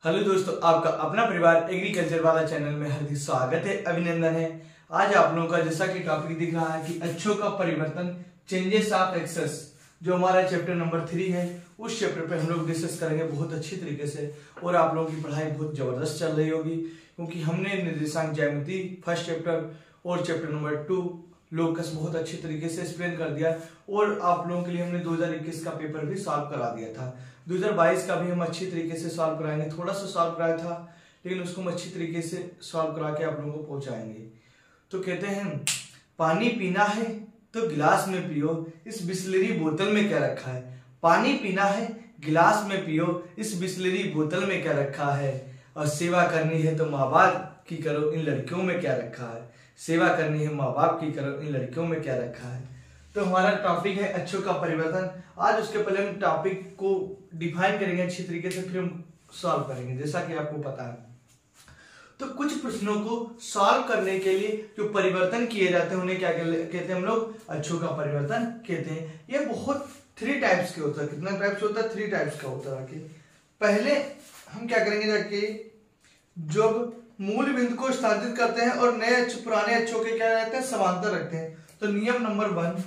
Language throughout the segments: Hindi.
हेलो दोस्तों, आपका अपना परिवार एग्रीकल्चर वाला चैनल में हार्दिक स्वागत है, अभिनंदन है। आज आप लोगों का जैसा कि टॉपिक दिख रहा है कि अच्छों का परिवर्तन, चेंजेस ऑफ एक्सेस, जो हमारा चैप्टर नंबर 3 है, उस चैप्टर पे हम लोग डिस्कस करेंगे बहुत अच्छी तरीके से। और आप लोगों की पढ़ाई बहुत जबरदस्त चल रही होगी क्योंकि हमने निर्देशांक ज्यामिति फर्स्ट चैप्टर और चैप्टर नंबर 2 लोकस बहुत अच्छे तरीके से एक्सप्लेन कर दिया। और आप लोगों के लिए हमने 2021 का पेपर भी सॉल्व करा दिया था। 2022 का भी हम अच्छी तरीके से सॉल्व कराएंगे। थोड़ा सा सॉल्व कराया था लेकिन उसको हम अच्छी तरीके से सॉल्व करा के आप लोगों को पहुंचाएंगे। तो कहते हैं, पानी पीना है तो गिलास में पियो, इस बिस्लरी बोतल में क्या रखा है। पानी पीना है गिलास में पियो, इस बिस्लरी बोतल में क्या रखा है। और सेवा करनी है तो माँ बाप की करो, इन लड़कियों में क्या रखा है। सेवा करनी है माँ बाप की करो, इन लड़कियों में क्या रखा है। तो हमारा टॉपिक है अच्छों का परिवर्तन। आज उसके पहले हम टॉपिक को डिफाइन करेंगे अच्छी तरीके से, फिर हम सॉल्व करेंगे जैसा कि आपको पता है। तो कुछ प्रश्नों को सॉल्व करने के लिए जो परिवर्तन किए जाते हैं उन्हें क्या कहते हैं हम लोग, अच्छों का परिवर्तन कहते हैं। ये बहुत 3 टाइप्स के होता है। कितना टाइप्स होता है? 3 टाइप्स का होता है। पहले हम क्या करेंगे जाके, जब मूल बिंदु को स्थानांतरित करते हैं और नए पुराने अच्छों के क्या रहते हैं, समांतर रखते हैं। तो नियम नंबर 1,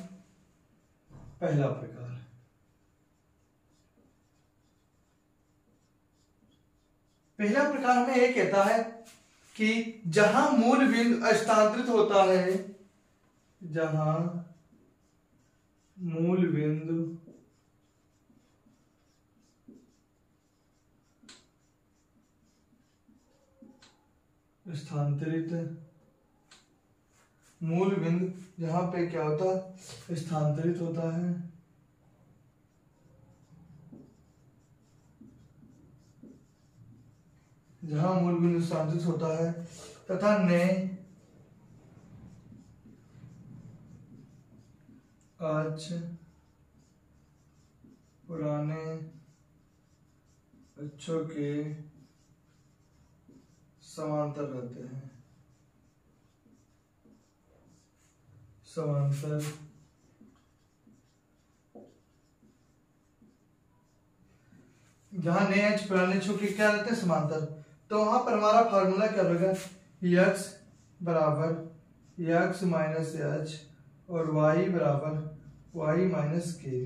पहला प्रकार। पहला प्रकार हमें यह कहता है कि जहां मूल बिंदु स्थानांतरित होता है, जहां मूल बिंदु स्थानांतरित, मूल बिंदु जहां पे क्या होता है, स्थानांतरित होता है, जहां मूल बिंदु स्थानांतरित होता है तथा नए अक्ष पुराने अक्षों के समांतर रहते हैं। समांतर जहां नए अक्ष पुराने अक्षों के क्या रहते हैं, समांतर। तो वहां पर हमारा फार्मूला क्या होगा, x बराबर x माइनस एच और y बराबर y माइनस के।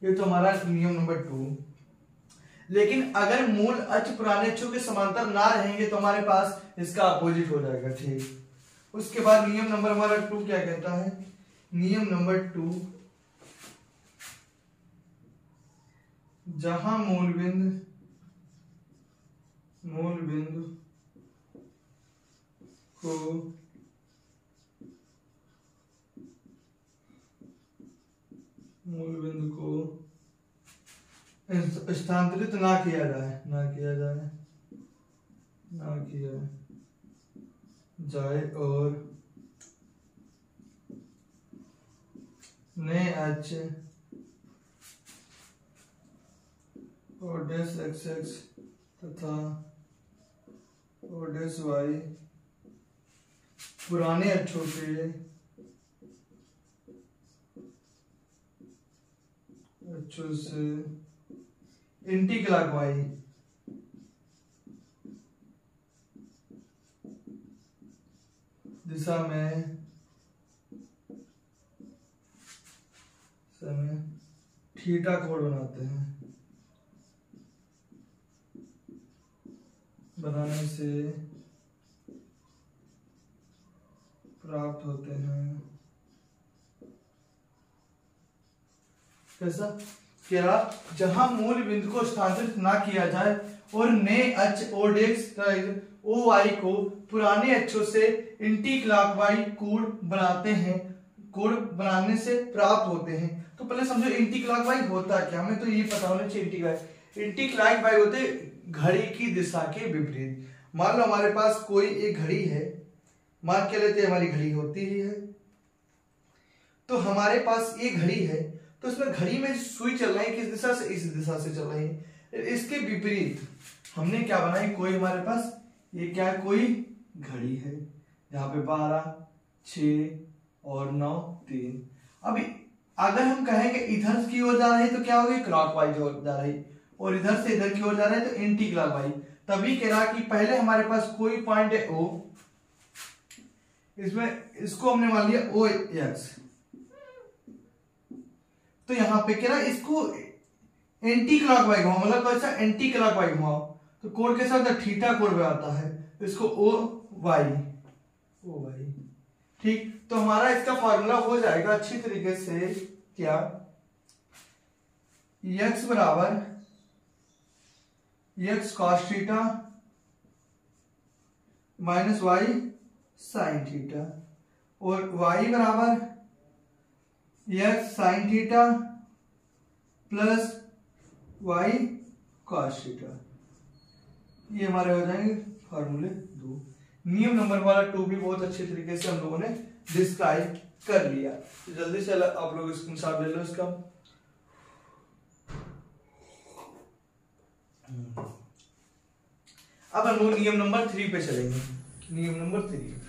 ये तो हमारा नियम नंबर 2। लेकिन अगर मूल अक्ष पुराने अक्षों के समांतर ना रहेंगे तो हमारे पास इसका अपोजिट हो जाएगा। ठीक, उसके बाद नियम नंबर हमारा 2 क्या कहता है, नियम नंबर 2, जहां मूल बिंदु को स्थानांतरित ना किया जाए और नए अक्ष और डेस एक्स तथा और डेस वाई पुराने अक्षों से एंटी क्लॉकवाइज दिशा में थीटा कोण बनाने से प्राप्त होते हैं। कैसा? क्या? जहां मूल बिंदु को स्थानांतरित ना किया जाए और नए अक्ष और डेस ओ वाई को पुराने अक्षों से एंटी क्लॉकवाइज कोण बनाने से प्राप्त होते हैं। तो पहले समझो एंटी क्लॉकवाइज होता क्या, हमें तो ये पता होना चाहिए। एंटी क्लॉकवाइज होते घड़ी की दिशा के विपरीत। मान लो हमारे पास कोई एक घड़ी है, मान के लेते हमारी घड़ी होती ही है। तो हमारे पास एक घड़ी है, तो उसमें घड़ी में सुई चल रही है किस दिशा से, इस दिशा से चल रही है। इसके विपरीत हमने क्या बनाई, कोई हमारे पास ये क्या है, कोई घड़ी है यहाँ पे 12, 6 और 9, 3। अभी अगर हम कहें कि इधर की ओर जा रही है तो क्या होगी, क्लॉकवाइज जा रही, और इधर से इधर की ओर जा रहे हैं तो एंटी क्लॉकवाइज। तभी कह रहा कि पहले हमारे पास कोई पॉइंट है O, इसमें इसको हमने मान लिया OX, तो यहां पे कह रहा इसको एंटी क्लॉकवाइज घुमाओ, मतलब कैसा एंटी क्लॉकवाइज घुमाओ, तो कोण कैसा होता है, थीटा कोण में आता है, इसको OY, ठीक। तो हमारा इसका फार्मूला हो जाएगा अच्छी तरीके से क्या, x बराबर x cos theta minus y sin theta, और y बराबर x sin theta plus y cos theta. ये हमारे हो जाएंगे फार्मूले 2। नियम नंबर वाला 2 भी बहुत अच्छे तरीके से हम लोगों ने डिस्क्राइब कर लिया। तो जल्दी से आप लोग स्क्रीनशॉट ले लो इसका। अब हम लोग नियम नंबर 3 पे चलेंगे। नियम नंबर 3,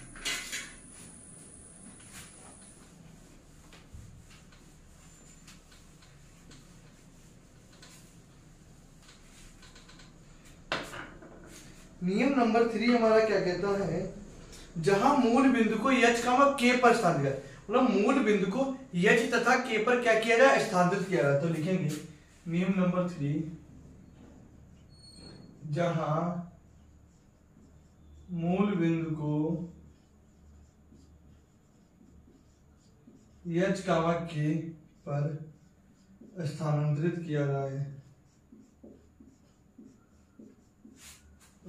नियम नंबर 3 हमारा क्या कहता है, जहां मूल बिंदु को h k पर स्थानांतरित, मतलब मूल बिंदु को h तथा k पर क्या किया जाए, स्थानांतरित किया जाए। तो लिखेंगे नियम नंबर 3, जहां मूल बिंदु को h k पर स्थानांतरित किया जाए,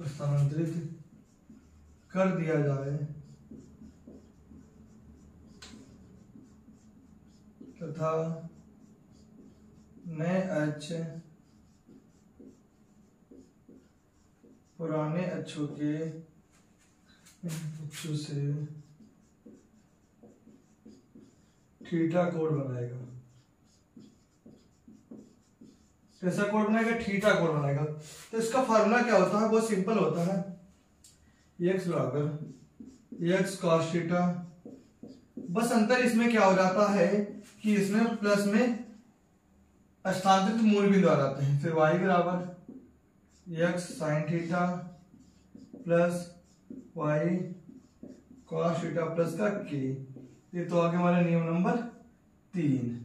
स्थानांतरित कर दिया जाए, तथा नए अक्ष पुराने अक्षों के अक्षों से थीटा कोण बनाएगा। कैसा कोण बनाएगा, थीटा कोण बनाएगा। तो इसका फार्मूला क्या होता है, बहुत सिंपल होता है, x बराबर x cos थीटा, बस अंतर इसमें क्या हो जाता है कि इसमें प्लस में स्थानांतरित मूल बिंदु आ जाते हैं। फिर y बराबर x sin theta plus y cos theta plus का k। ये तो आगे हमारा नियम नंबर 3।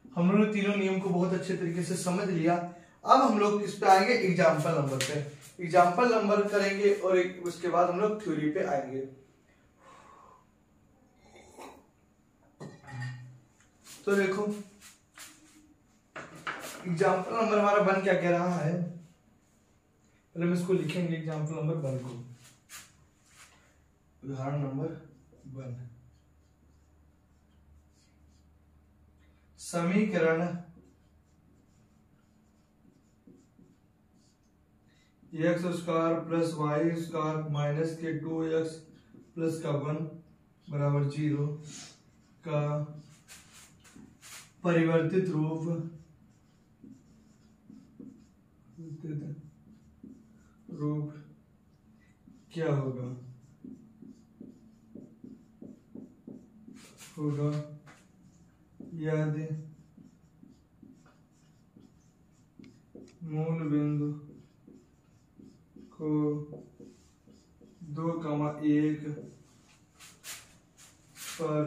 हम लोगों ने तीनों नियम को बहुत अच्छे तरीके से समझ लिया। अब हम लोग इस पे आएंगे एग्जाम्पल नंबर पे, एग्जाम्पल नंबर करेंगे और उसके बाद हम लोग थ्योरी पे आएंगे। तो देखो एग्जाम्पल नंबर हमारा 1 क्या कह रहा है, पहले हम इसको लिखेंगे एग्जाम्पल नंबर 1 को। उदाहरण नंबर 1, समीकरण x square plus y square minus k 2x plus का 1 बराबर 0 का परिवर्तित रूप क्या होगा, यदि मूल बिंदु को 2,1 पर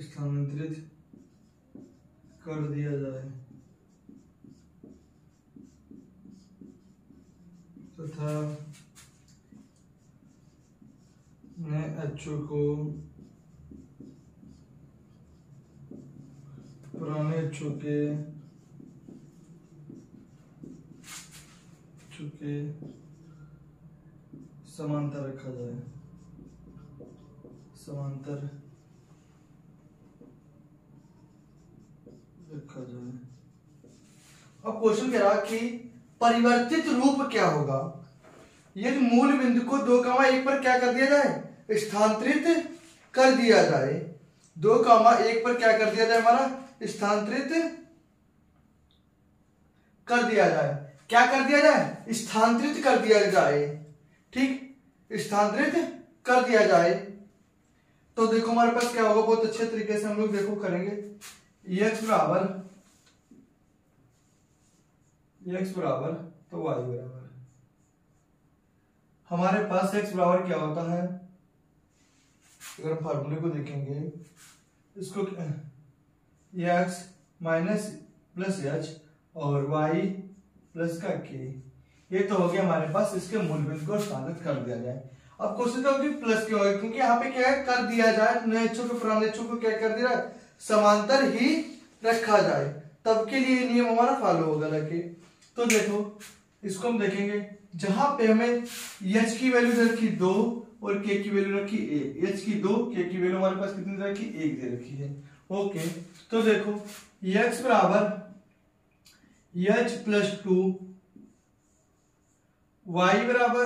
स्थानांतरित कर दिया जाए तथा नए अक्षों को पुराने अक्षों के समांतर रखा जाए, समांतर रखा जाए। अब क्वेश्चन कह रहा कि परिवर्तित रूप क्या होगा यदि मूल बिंदु को 2,1 पर क्या कर दिया जाए, स्थानांतरित कर दिया जाए। 2,1 पर क्या कर दिया जाए, हमारा स्थानांतरित कर दिया जाए। क्या कर दिया जाए, स्थानांतरित कर दिया जाए। ठीक, स्थानांतरित कर दिया जाए। तो देखो हमारे पास क्या होगा, बहुत अच्छे तरीके से हम लोग देखो करेंगे। एक्स बराबर तो वाई बराबर, हमारे पास एक्स बराबर क्या होता है, अगर फार्मूले को देखेंगे इसको एक्स माइनस प्लस एच और वाई प्लस का के, ये तो हो गया हमारे पास। इसके मूल बिंदु को स्थानांतरित कर दिया जाए। अब क्वेश्चन तो होगी प्लस क्यों है, क्योंकि यहाँ पे क्या है कर दिया जाए, नए अक्षरों को पुराने अक्षरों को क्या कर दिया समांतर ही रखा जाए, तब के लिए नियम हमारा फॉलो होगा लगे। तो देखो इसको हम देखेंगे, जहां पे हमें एच की वैल्यू रखी 2 और के की वैल्यू रखी 1, एच की 2 के की वैल्यू हमारे पास कितनी रखी 1 दे रखी है। ओके, तो देखो एक्स बराबर एच प्लस 2, वाई बराबर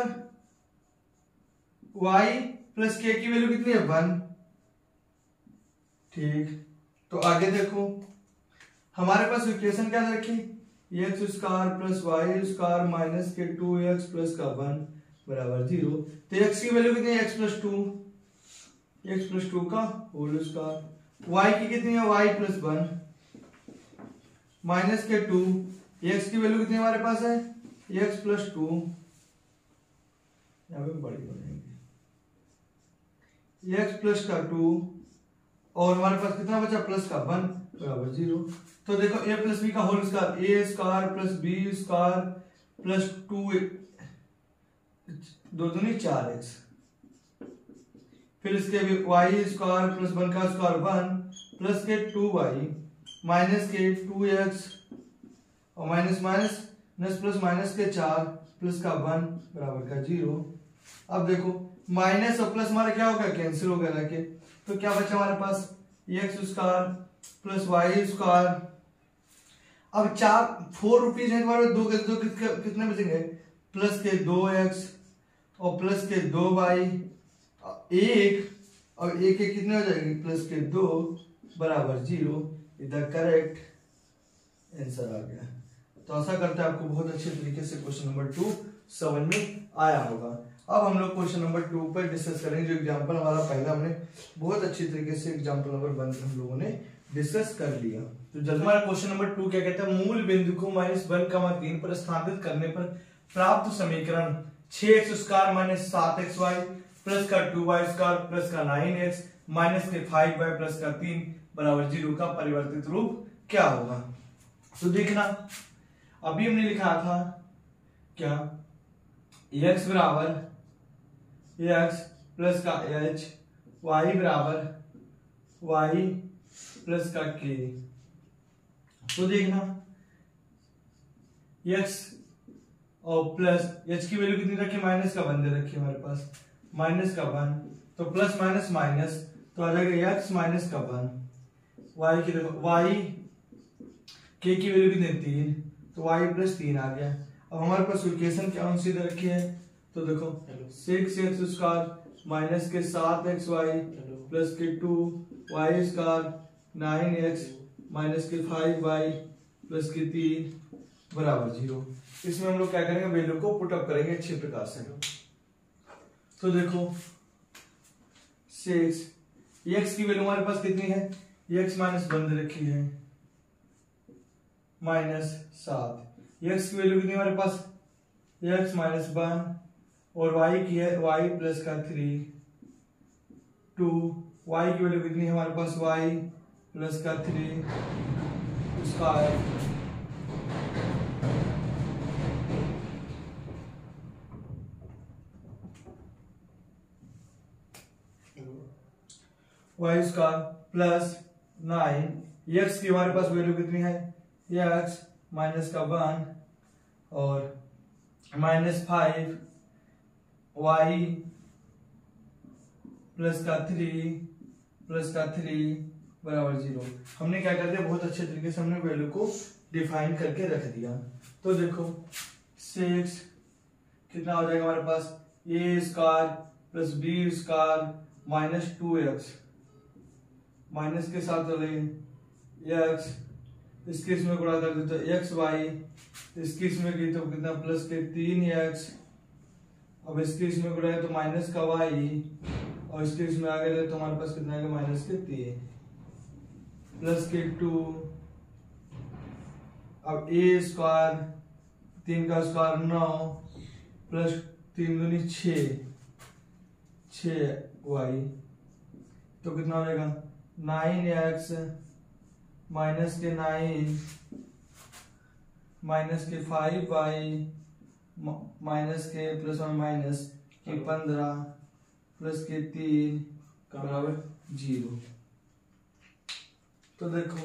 वाई प्लस के की वैल्यू कितनी है 1। ठीक, तो आगे देखो हमारे पास इक्वेशन क्या रखी, x square plus y square minus k 2x plus का 1 बराबर 0। तो एक्स की वैल्यू कितनी है एक्स प्लस 2 का होल स्क्वायर, वाई की कितनी है वाई प्लस 1 माइनस के 2, एक्स की वैल्यू कितनी हमारे पास है एक्स प्लस 2, यहाँ पे बड़ी बनाएंगे एक्स प्लस का 2 और हमारे पास कितना बचा प्लस का 1 बराबर 0। तो देखो a प्लस बी का whole square, a square plus b square plus 2 2 दूनी 4x, फिर इसके भी वाई स्क्वायर प्लस 1 का स्क्वायर 1 प्लस के 2y माइनस के 2x और माइनस माइनस प्लस माइनस के 4 प्लस का 1 बराबर का 0। अब देखो माइनस और प्लस हमारा क्या होगा कैंसिल हो गया के, तो क्या बचा हमारे पास x square plus y square. अब 4 रुपीज है तुम्हारे, 2 के 2 कितने बचेंगे प्लस के 2x और प्लस के 2y 1 और 1 के कितने हो जाएंगे प्लस के 2 बराबर 0। इधर करेक्ट आंसर आ गया। तो आशा करते हैं आपको बहुत अच्छे तरीके से क्वेश्चन नंबर 2 समझ में आया होगा। अब हम लोग क्वेश्चन नंबर 2 पर डिस्कस करेंगे, जो एग्जांपल हमारा पहला हमने बहुत अच्छी तरीके से एग्जांपल नंबर 1 हम लोगों ने डिस्कस कर लिया। तो जल्दी हमारा क्वेश्चन नंबर 2 क्या कहता है, मूल बिंदु को -1,3 पर स्थानांतरित करने पर प्राप्त समीकरण 6x square minus 7xy plus का 2y स्क्वायर प्लस का 9x माइनस के 5y प्लस का 3 बराबर 0 का परिवर्तित रूप क्या होगा। तो देखना अभी हमने लिखा था क्या x बराबर x प्लस का h, y बराबर y प्लस का k। तो देखना x और प्लस h की वैल्यू कितनी रखी माइनस का 1 दे रखी हमारे पास, माइनस का 1 तो प्लस माइनस माइनस तो आ जाएगा x माइनस का 1, y की देखो y k की वैल्यू कितनी 3 तो y प्लस 3 आ गया। अब हमारे पास इक्वेशन क्या सी दे रखी है, तो देखो 6x स्क्वायर माइनस के 7xy प्लस के 2y स्क्वायर 9x माइनस के 5y प्लस के 3 बराबर 0। इसमें हम लोग क्या करेंगे वैल्यू को पुट अप करेंगे अच्छे प्रकार से। तो देखो 6 x की वैल्यू हमारे पास कितनी है x माइनस 1 दे रखी है माइनस 7, x की वैल्यू कितनी हमारे पास x माइनस 1 और y की है y प्लस का 3 2, y की वैल्यू कितनी है हमारे पास y प्लस का 3 square y square plus 9, x की हमारे पास वैल्यू कितनी है x माइनस का 1 और माइनस 5 y प्लस का 3 बराबर 0। हमने क्या कर दिया बहुत अच्छे तरीके से हमने वैल्यू को डिफाइन करके रख दिया। तो देखो 6 कितना हो जाएगा हमारे पास a square plus b square minus 2x minus के साथ x इसके इसमें गुणा कर दे तो xy, इसकी इसमें की तो कितना प्लस के 3x, अब इसके इसमें गुणा है तो माइनस का y और इसके इसमें आ गया तो हमारे पास कितना आएगा माइनस के 3। प्लस के 2, अब ए स्क्वायर 3 का स्क्वायर 9 प्लस 3 दूनी 6y, तो कितना हो जाएगा 9x माइनस के 9 माइनस के 5y माइनस के प्लस और माइनस के 15 प्लस के 3 बराबर 0। तो देखो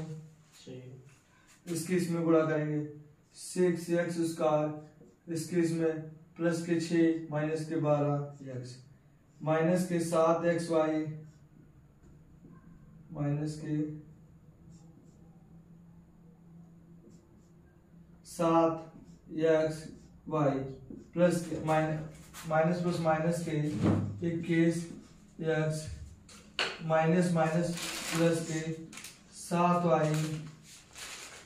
इसके इसमें गुणा करेंगे 6x स्क्वायर, इसके इसमें प्लस के 6 माइनस के 12x माइनस के 7xy माइनस के 7xy plus minus plus minus के 21x माइनस माइनस प्लस के 7y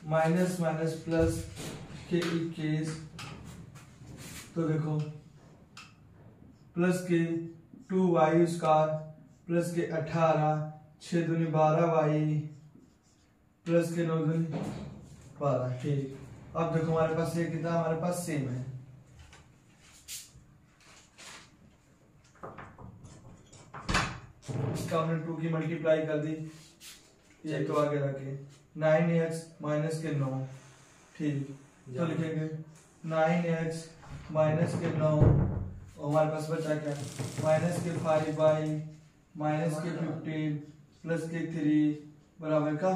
माइनस माइनस प्लस के 21। तो देखो प्लस के 2y स्क्वायर प्लस के 18 6 दूनी 12y प्लस के 9 दूनी 12। ठीक, अब देखो हमारे पास ये कितना हमारे पास सेम है। इसका हमने 2 की मल्टीप्लाई कर दी, ये तो आगे रखे 9x माइनस के 9। ठीक, तो लिखेंगे 9x माइनस के 9 और हमारे पास बचा क्या माइनस के 5y माइनस के 15 प्लस के 3 बराबर का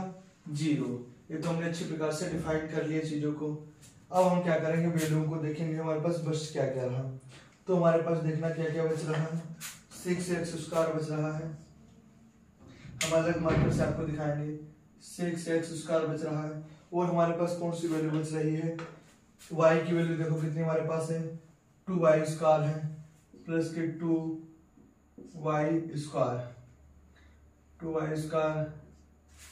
0। ये तो हमने अच्छी प्रकार से डिफाइन कर लिया चीजों को। अब हम क्या करेंगे, वैल्यू को देखेंगे हमारे पास बच क्या क्या रहा। तो हमारे पास देखना क्या क्या बच रहा है, 6x स्क्वायर बच रहा है, हम अलग मार्कर से आपको दिखाएंगे 6x स्क्वायर बच रहा है। और हमारे पास कौन सी वैल्यू बच रही है, y की वैल्यू देखो कितनी हमारे पास है 2y स्क्वायर है प्लस के 2y स्क्वायर।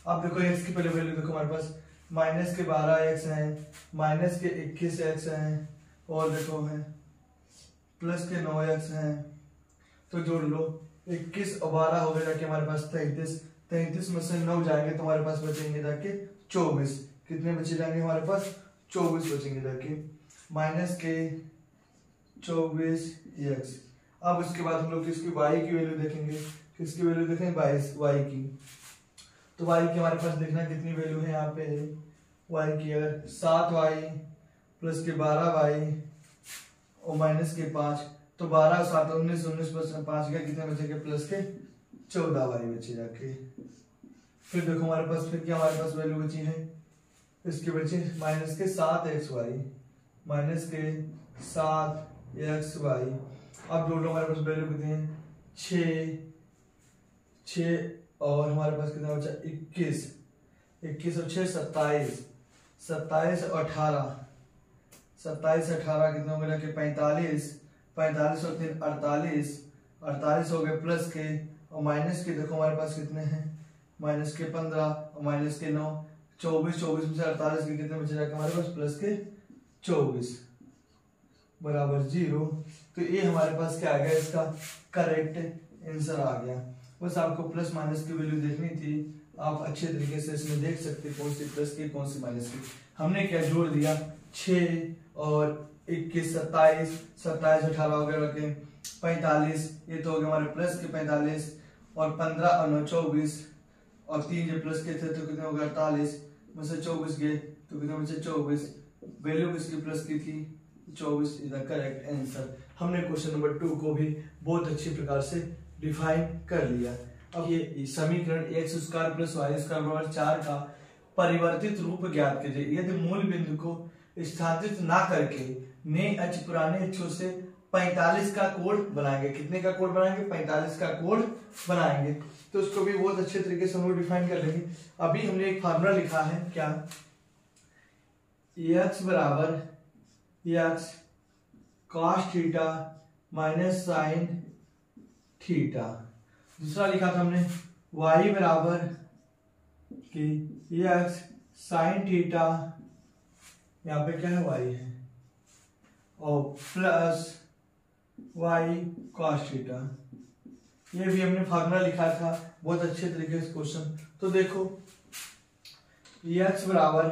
अब देखो x की पहले वैल्यू देखो हमारे पास माइनस के 12x है माइनस के 21x है और देखो है प्लस के 9x है। तो जोड़ लो 21 और 12 हो गए जाके हमारे पास 33 में से 9 जाएंगे तो हमारे पास बचेंगे जाके 24। कितने बचे जाएंगे हमारे पास 24 बचेंगे जाके माइनस के 24x। अब उसके बाद हम लोग किसकी y की वैल्यू देखेंगे, किसकी वैल्यू देखेंगे y की। तो y की हमारे पास देखना कितनी वैल्यू है यहाँ पे y की, अगर 7y प्लस के 12y और माइनस के 5 तो 12 7 19 प्लस 5 के कितने बचेंगे प्लस के 14y बचे जाके। फिर देखो हमारे पास फिर क्या हमारे पास वैल्यू बची है, इसकी बची माइनस के 7xy माइनस के 7xy। अब जोड़ो हमारे पास वैल्यू कितनी है 6 और हमारे पास कितना बचा 21 और 6 27 और 18 कितना हो गया कि 45 और 3 48 हो गए प्लस के और माइनस के देखो हमारे पास कितने हैं माइनस के 15 और माइनस के 9 24 में से 48 के कितने बचे जाके हमारे पास प्लस के 24 बराबर 0। तो ये हमारे पास क्या आ गया, इसका करेक्ट आंसर आ गया। बस आपको प्लस माइनस की वैल्यू देखनी थी, आप अच्छे तरीके से इसमें देख सकते कौन सी प्लस की कौन सी माइनस की। हमने क्या जोड़ दिया 6 और 21 27 18 हो गए 45, ये तो हो गया हमारे प्लस के 45 और 15 और 9 24 और 3 जो प्लस के थे तो कितने हो गए 48 में से 24 गए तो कितने बचे 24। वैल्यू किसकी प्लस की थी 24 इज द करेक्ट आंसर। हमने क्वेश्चन नंबर 2 को भी बहुत अच्छी प्रकार से डिफाइन कर लिया। अब ये समीकरण x square plus y square बराबर 4 का परिवर्तित रूप ज्ञात कीजिए। यदि मूल बिंदु को स्थानांतरित ना करके नए अक्ष पुराने अक्षों से 45 का कोण बनाएंगे। कितने का कोण बनाएंगे 45 का कोण बनाएंगे। तो उसको भी बहुत अच्छे तरीके से हम लोग डिफाइन कर लेंगे। अभी हमने एक फार्मूला लिखा है क्या x बराबर x cos theta minus sine theta. दूसरा लिखा था हमने y बराबर कि x साइन थीटा, यहाँ पे क्या है y है, और प्लस y cos थीटा। ये भी हमने फार्मूला लिखा था बहुत अच्छे तरीके से क्वेश्चन। तो देखो एक्स बराबर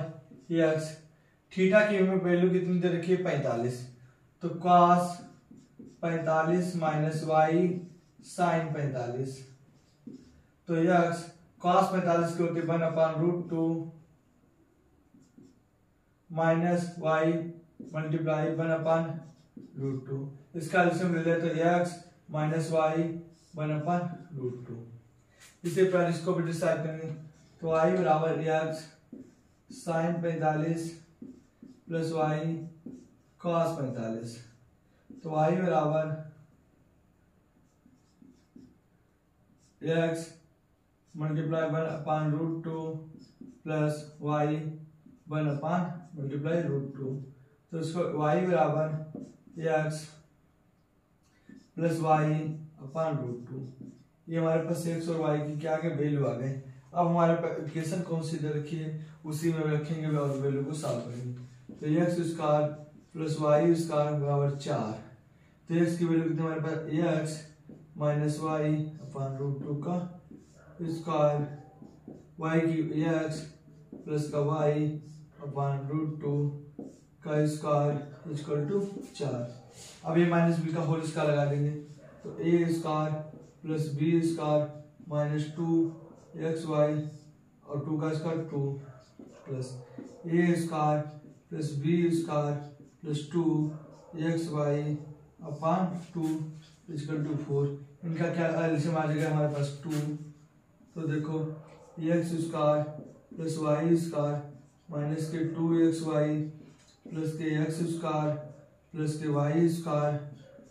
एक्स, थीटा की वैल्यू कितनी दे रखी है 45, तो cos 45 माइनस वाई साइन 45, तो एक्स cos 45 की होती है 1/√2 माइनस वाई मल्टीप्लाई 1/√2, इसका एलसीएम ले लेते हैं एक्स माइनस वाई 1/√2। इसे पर इसको भी डिसाइड करेंगे, तो आई बराबर x sine 45 plus y cos 45, तो आई बराबर एक्स मल्टीप्लाई 1/√2 प्लस वाई 1/√2, तो इसको y बराबर एक्स प्लस वाई √2, ये हमारे पास x और y की क्या के वैल्यू आ गए। अब हमारे पास इक्वेशन कौन सी दे रखी है उसी में रखेंगे और वैल्यू को सॉल्व करेंगे, तो x square plus y square बराबर 4, तो x की वैल्यू कितनी हमारे पास एक्स माइनस वाई √2 का स्क्वायर, y की एक्स प्लस का वाई √2 का स्क्वायर इक्वल टू 4। अब ये माइनस बी का होल स्क्वायर लगा देंगे, तो a square plus b square minus 2xy और 2 का square 2 plus a square plus b square plus 2xy upon 2 equal to 4। इनका क्या एलसीएम आ जाएगा हमारे पास 2, तो देखो x square plus y square minus k 2xy plus k x square plus k y square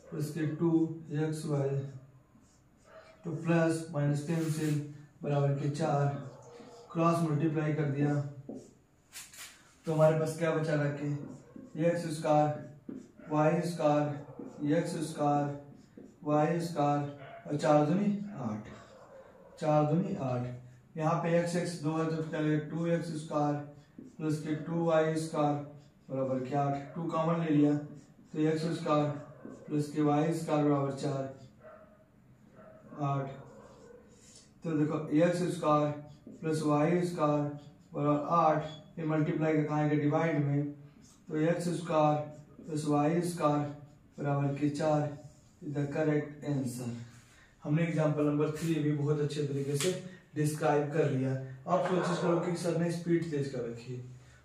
plus k 2xy, तो प्लस माइनस कैंसिल बराबर के 4, क्रॉस मल्टीप्लाई कर दिया, तो हमारे पास क्या बचा रखे x square y square x square y square और 4 दूनी 8, 4 दूनी 8, यहाँ पे x x 2 है तो क्या लगेगा 2x स्क्वायर प्लस के 2y स्क्वायर बराबर क्या 8, 2 कॉमन ले लिया, तो x स्क्वायर प्लस के y स्क्वायर बराबर 4 8, तो देखो x square plus y square बराबर 8, ये मल्टीप्लाई का कहाँ है डिवाइड में, तो x square plus y square बराबर के 4 इज द करेक्ट आंसर। हमने एग्जांपल नंबर 3 भी बहुत अच्छे तरीके से डिस्क्राइब कर लिया। आप कोशिश करो कि सर ने स्पीड तेज कर रखी है,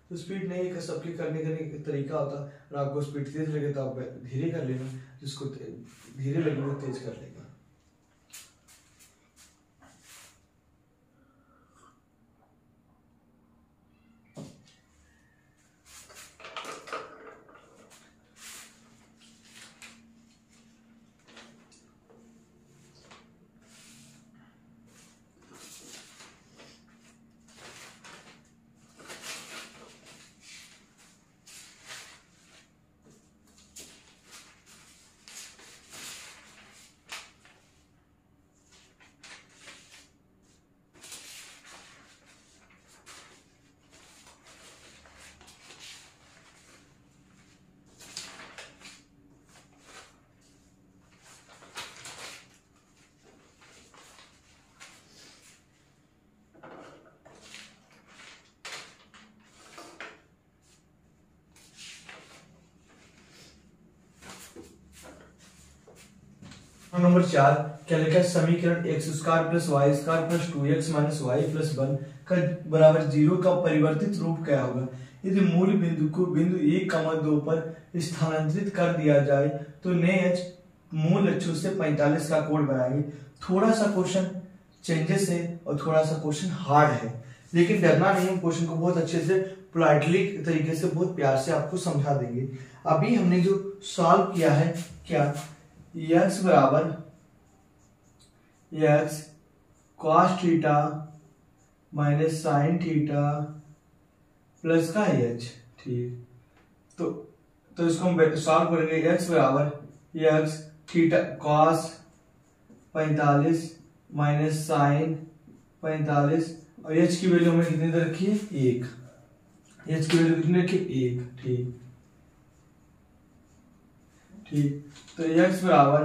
तो स्पीड नहीं कर सबके करने का तरीका होता है, और आपको स्पीड तेज लगे तो आप धीरे कर लेना, जिसको धीरे लगे वो तेज कर लेगा। नंबर 4 क्या लिखा है, समीकरण x square plus y square plus 2x minus y plus 1 का बराबर 0 का परिवर्तित रूप क्या होगा यदि मूल बिंदु को बिंदु 1,2 पर स्थानांतरित कर दिया जाए, तो नए मूल अक्षों से 45 का कोण बनाएंगे। थोड़ा सा क्वेश्चन चेंजेस है और थोड़ा सा क्वेश्चन हार्ड है, लेकिन डरना नहीं, हम क्वेश्चन को बहुत अच्छे से पोलाइटली तरीके से बहुत प्यार से आपको समझा देंगे। अभी हमने जो सॉल्व किया है क्या, x बराबर x cos theta minus sine theta plus का h, ठीक, तो इसको हम सॉल्व करेंगे। x बराबर x theta cos 45 minus sine 45 और h की वैल्यू हमने कितनी दे रखी है 1, h की वैल्यू कितनी रखी 1, ठीक ठीक, तो x बराबर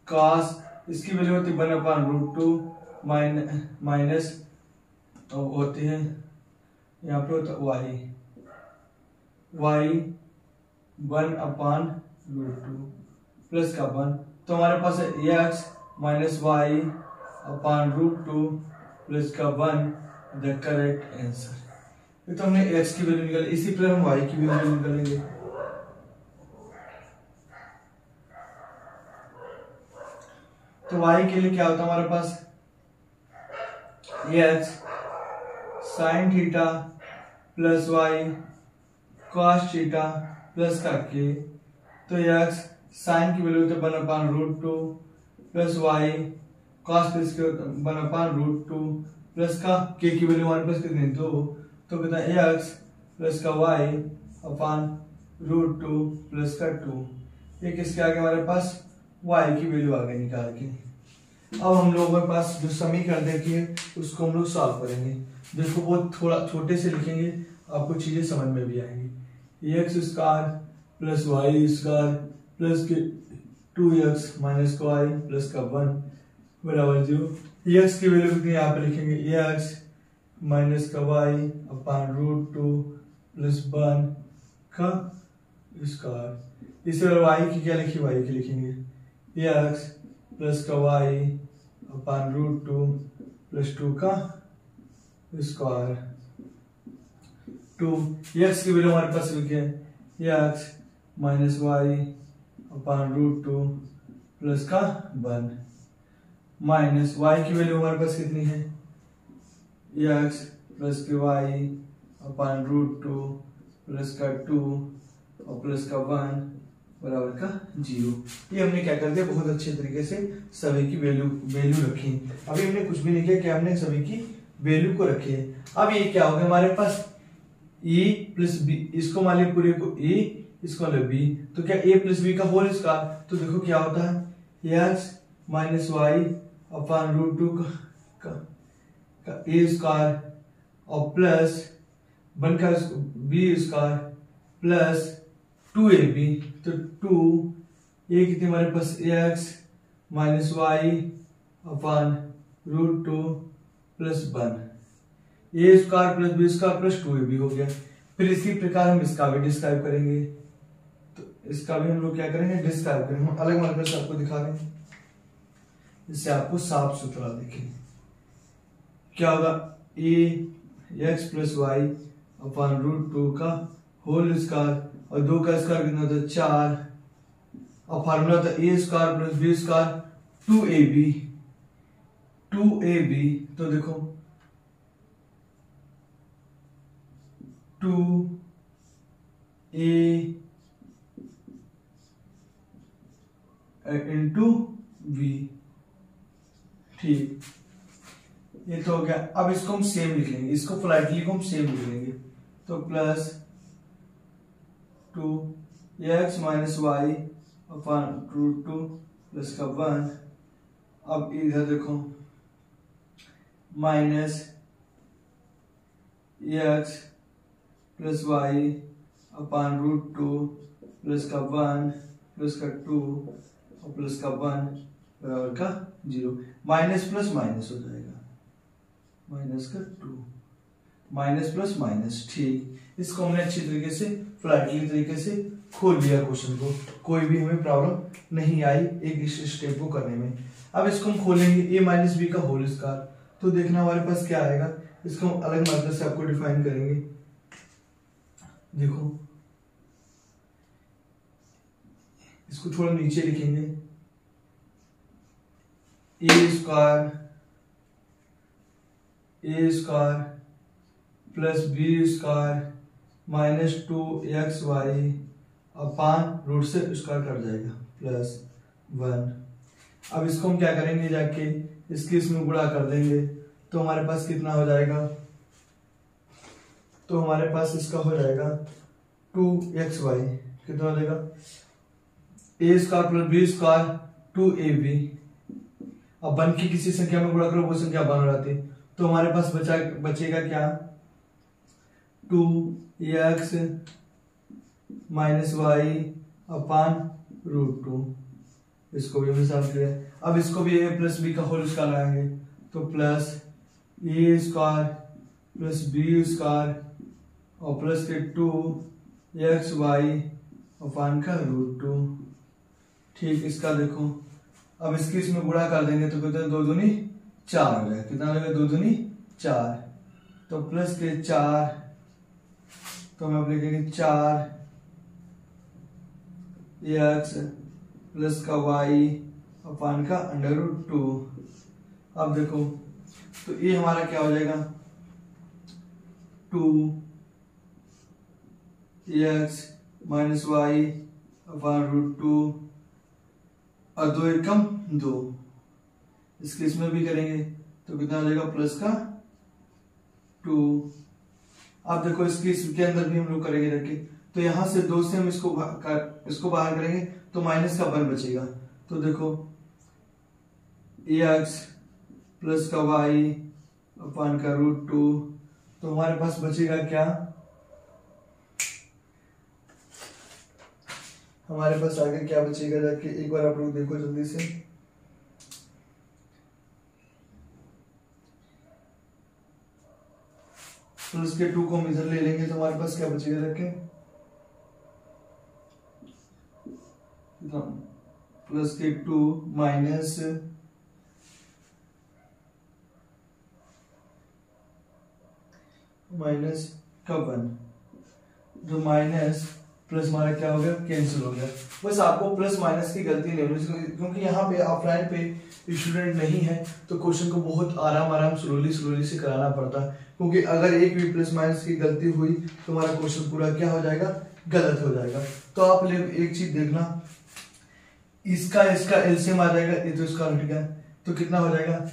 cos इसकी वैल्यू होती है 1/√2 माइनस होती है यहाँ पे होता y 1/√2 प्लस का 1, तो हमारे पास है x माइनस y/√2 प्लस का 1 द करेक्ट आंसर। ये तो हमने x की वैल्यू निकाली, इसी प्रकार हम y की वैल्यू निकालेंगे। तो y के लिए क्या होता है हमारे पास x sin theta plus y cos theta plus का k, तो x sin की वैल्यू होती है 1/√2 प्लस y cos प्लस के 1/√2 प्लस का k की वैल्यू हमारे पास कितनी 2, तो कितना x प्लस का y/√2 प्लस का 2, ये किसके आगे हमारे पास y की वैल्यू आगे निकाल के। अब हम लोगों के पास जो समीकरण देखिए उसको हम लोग सॉल्व करेंगे। देखो बहुत थोड़ा छोटे से लिखेंगे, आपको चीजें समझ में भी आएंगी। x square plus y square plus के 2x माइनस का y प्लस का 1 बराबर 0। x की वैल्यू कितनी यहाँ पे लिखेंगे x माइनस का y/√2 प्लस 1 का स्क्वायर। इसे y की क्या लिखी, y की लिखेंगे x प्लस का y/√2 प्लस 2 का स्क्वायर। 2 x की वैल्यू हमारे पास लिखे x माइनस y/√2 प्लस का 1 माइनस y की वैल्यू हमारे पास कितनी है x प्लस के y/√2 प्लस का 2 और प्लस का 1 बराबर का 0। ये हमने क्या कर दिया, बहुत अच्छे तरीके से सभी की वैल्यू रखी। अभी हमने कुछ भी नहीं किया, क्या हमने सभी की वैल्यू को रखी है। अब ये क्या होगा हमारे पास a प्लस बी, इसको मान लिया पूरे को a, इसको मान लिया b, तो क्या a प्लस b का होल स्क्वायर, तो देखो क्या होता है x माइनस y/√2 का a स्क्वायर और प्लस 1 का b स्क्वायर प्लस 2ab, तो 2 ये कितनी हमारे पास x minus y/√2 plus 1 a square plus b square plus 2ab हो गया। फिर इसी प्रकार हम इसका भी डिस्क्राइब करेंगे, तो इसका भी हम लोग क्या करेंगे डिस्क्राइब करेंगे। हम अलग मार्कर से आपको दिखा रहे हैं, इससे आपको साफ सुथरा दिखे। क्या होगा a x प्लस y/√2 का होल स्क्वायर और 2 का स्क्वायर कितना होता है 4 और फार्मूला होता है a square plus b square 2ab। तो देखो 2a इंटू v, ठीक ये तो हो गया। अब इसको हम सेम लिख लेंगे, इसको पोलाइटली को हम सेम लिख लेंगे, तो plus 2x minus y/√2 plus का 1। अब इधर देखो minus x plus y/√2 plus का 1 प्लस का 2 और प्लस का 1 बराबर का 0। माइनस प्लस माइनस हो जाएगा, माइनस का 2 माइनस प्लस माइनस, ठीक। इसको हमने अच्छी तरीके से फ्लैटली तरीके से खोल लिया क्वेश्चन को, कोई भी हमें प्रॉब्लम नहीं आई एक इस स्टेप को करने में। अब इसको हम खोलेंगे a माइनस बी का होल स्क्वायर, तो देखना हमारे पास क्या आएगा। इसको हम अलग मार्कर से आपको डिफाइन करेंगे। देखो इसको थोड़ा नीचे लिखेंगे, a square plus b square minus 2xy upon root से स्क्वायर कट जाएगा प्लस 1। अब इसको हम क्या करेंगे, जाके इसके इसमें गुणा कर देंगे, तो हमारे पास कितना हो जाएगा, तो हमारे पास इसका हो जाएगा 2xy, कितना हो जाएगा a square plus b square 2ab। अब 1 की किसी संख्या में गुणा करो वो संख्या 1 हो जाती है, तो हमारे पास बचेगा क्या 2x माइनस y अपान √2। इसको भी हमने सॉल्व किया। अब इसको भी a प्लस बी का होल स्क्वायर लाएंगे, तो plus a square plus b square और प्लस के 2xy अपान का √2। ठीक, इसका देखो अब इसकी इसमें गुणा कर देंगे तो कितना 2 दूनी 4 हो जाएगा। कितना हो जाएगा 2 दूनी 4। तो प्लस के 4 तो हम अब लिखेंगे 4x प्लस का y अपान का √2। अब देखो तो ये हमारा क्या हो जाएगा 2x माइनस y अपान √2 और 2 एकम 2। इसके इसमें भी करेंगे तो कितना हो जाएगा प्लस का 2। अब देखो इसके अंदर भी हम लोग करेंगे रखे तो यहां से 2 से हम इसको बाहर करेंगे तो माइनस का 1 बचेगा। तो देखो x प्लस का y अपान का √2 तो हमारे पास बचेगा क्या, हमारे पास आगे क्या बचेगा जाके एक बार आप लोग देखो जल्दी से। प्लस के 2 को हम इधर ले लेंगे तो हमारे पास क्या बचेगा जाके प्लस के 2 माइनस का 1। जो माइनस प्लस हमारा क्या हो गया कैंसिल हो गया। बस आपको प्लस माइनस की गलती नहीं होनी क्योंकि यहाँ पे ऑफलाइन पे स्टूडेंट नहीं है तो क्वेश्चन को बहुत आराम स्लोली से कराना पड़ता है। क्योंकि अगर एक भी प्लस माइनस की गलती हुई तो हमारा क्वेश्चन पूरा क्या हो जाएगा गलत हो जाएगा। तो आप एक चीज देखना, इसका एलसीएम आ जाएगा, ये तो इसका हट गया तो कितना हो जाएगा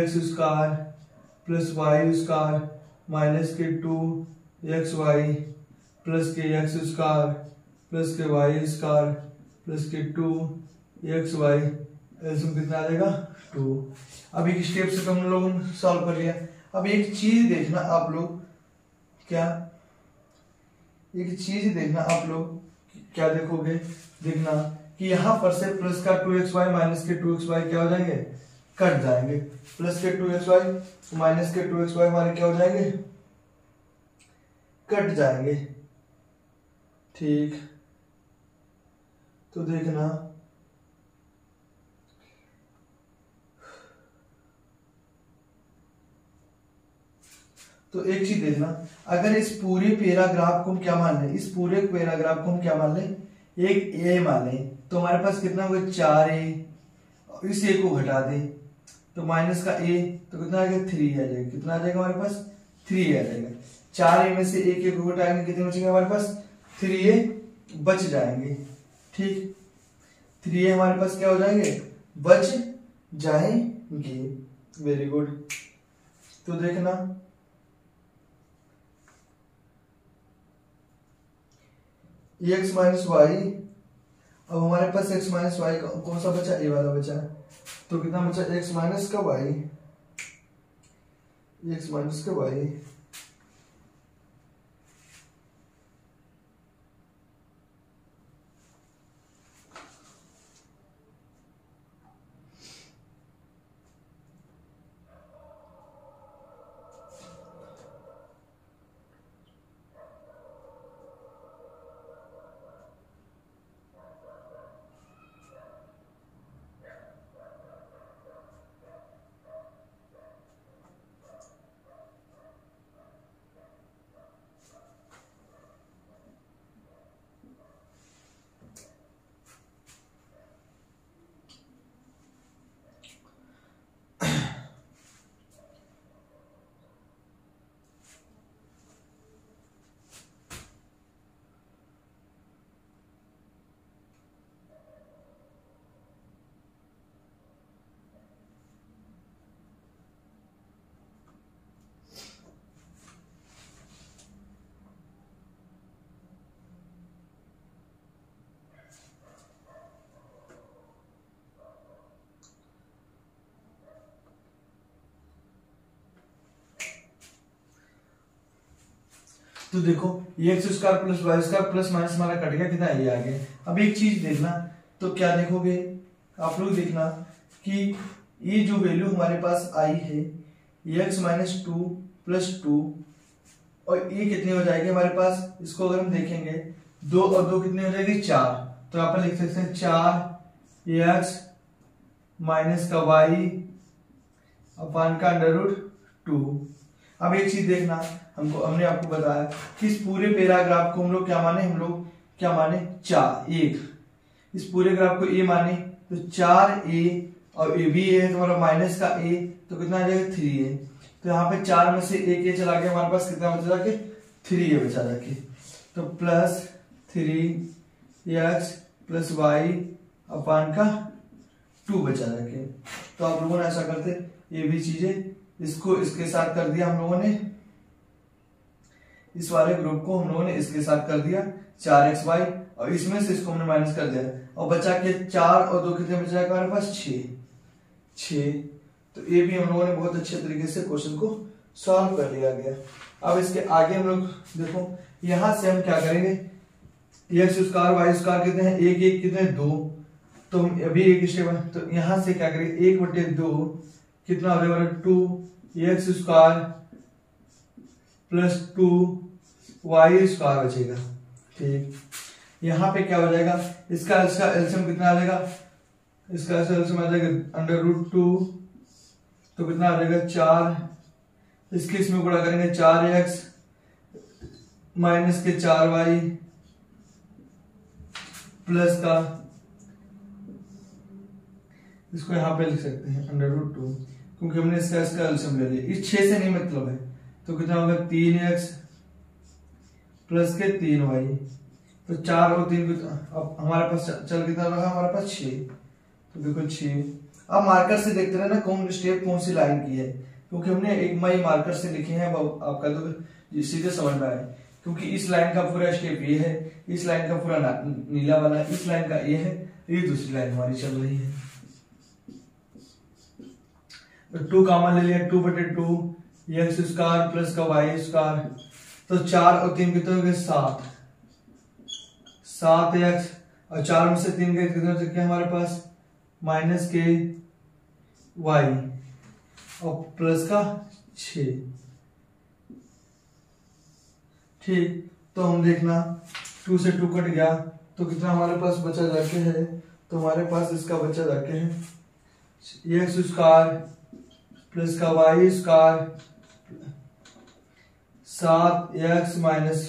x square plus y square minus k 2xy plus के x स्क्वायर प्लस के y square plus k 2xy LCM कितना आ जाएगा 2। अब एक स्टेप से हम लोगों ने सॉल्व कर लिया। अब एक चीज देखना आप लोग क्या देखोगे, देखना कि यहाँ पर से प्लस का 2xy माइनस के 2xy क्या हो जाएंगे कट जाएंगे। Plus k 2xy minus k 2xy हमारे क्या हो जाएंगे कट जाएंगे। ठीक, तो देखना तो एक चीज देखना, अगर इस पूरे पैराग्राफ को हम क्या मान लें, इस पूरे पैराग्राफ को हम क्या मान लें एक ए मान लें तो हमारे पास कितना होगा 4a। इस ए को घटा दें तो माइनस का a तो कितना आ गया 3 आ जाएगा। कितना आ जाएगा हमारे पास 3 आ जाएगा। 4a में से एक को घटाएंगे कितने बचेंगे हमारे पास 3a बच जाएंगे। ठीक, 3a हमारे पास क्या हो जाएंगे बच जाएंगे। Very good. तो देखना x माइनस वाई, अब हमारे पास x माइनस वाई कौन सा बचा ए वाला बचा तो कितना बचा x माइनस का वाई, x माइनस का वाई। तो देखो ये x square plus y square plus minus हमारा कट गया, कितना ये आ गया। अब एक चीज देखना, तो क्या देखोगे आप लोग, देखना कि ये जो वैल्यू हमारे पास आई है एक्स माइनस 2 प्लस 2 और ये कितनी हो जाएगी हमारे पास, इसको अगर हम देखेंगे 2 और 2 कितनी हो जाएगी 4, तो यहाँ पर लिख सकते हैं 4x माइनस का y अपान का √2। अब एक चीज देखना, हमने आपको बताया कि इस पूरे पैराग्राफ को हम लोग क्या माने 4 इस पूरे ग्राफ को a माने, तो 4a और a भी है तुम्हारा माइनस का a, तो कितना आ जाएगा 3a। तो यहाँ पे 4 में से एक a चला गया, हमारे पास कितना बचा जाके 3a बचा जाके, तो प्लस 3x प्लस y अपान का 2 बचा जाके। तो आप लोगों ने ऐसा करते ये भी चीजें इसको इसके साथ कर दिया हम लोगों ने, इस वाले ग्रुप को हम लोगों ने इसके साथ कर दिया 4xy, और इसमें से इसको हमने माइनस कर दिया, और बचा के 4 और 2 कितने बचा हमारे पास 6। तो ये भी हम लोगों ने बहुत अच्छे तरीके से क्वेश्चन को सॉल्व कर लिया गया। अब इसके आगे हम लोग देखो, यहां से हम क्या करेंगे, x स्क्वायर y स्क्वायर कितने हैं 1 कितने 2, तो हम अभी एक स्टेप है, तो यहां से क्या करेंगे 1/2 कितना हो जाएगा 2x square plus 2y square बचेगा। ठीक, यहाँ पे क्या हो जाएगा, इसका एलसीएम कितना आ जाएगा, इसका एलसीएम आ जाएगा √2, तो कितना आ जाएगा 4, इसके इसमें गुणा करेंगे 4x माइनस के 4y प्लस का, इसको यहाँ पे लिख सकते हैं √2, क्योंकि हमने इसका एलसीएम ले लिया, इस 6 से नहीं मतलब है, तो कितना होगा 3x प्लस के 3y, तो 4 और 3 अब हमारे पास चल कितना रहा हमारे पास 6, तो देखो 6। अब मार्कर से देखते रहे ना कौन स्टेप कौन सी लाइन की है, क्योंकि हमने एक मई मार्कर से लिखे हैं, आपका तो सीधे समझ में आए, क्योंकि इस लाइन का पूरा स्टेप ये है, इस लाइन का पूरा नीला वाला, इस लाइन का ये है, ये दूसरी लाइन हमारी चल रही है। तो 2 कॉमन ले लिया, 2/2 x स्क्वायर प्लस का y स्क्वायर, तो 4 और 3 कितने हो गए 7x, और 4 में से 3 गए कितने हो सकते हैं हमारे पास माइनस के y और प्लस का 6। ठीक, तो हम देखना 2 से 2 कट गया, तो कितना हमारे पास बचा जाके है, तो हमारे पास इसका बचा जाके है x स्क्वायर प्लस का y स्क्वायर 7x माइनस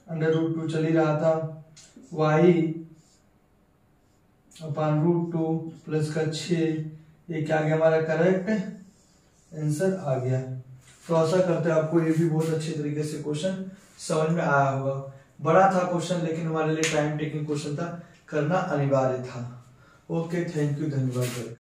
√2 चल ही रहा था, y अपान √2 प्लस का 6, ये क्या आ गया हमारा करेक्ट आंसर आ गया। तो आशा करते हैं आपको ये भी बहुत अच्छे तरीके से क्वेश्चन समझ में आया होगा। बड़ा था क्वेश्चन, लेकिन हमारे लिए टाइम टेकिंग क्वेश्चन था, करना अनिवार्य था। ओके, थैंक यू, धन्यवाद।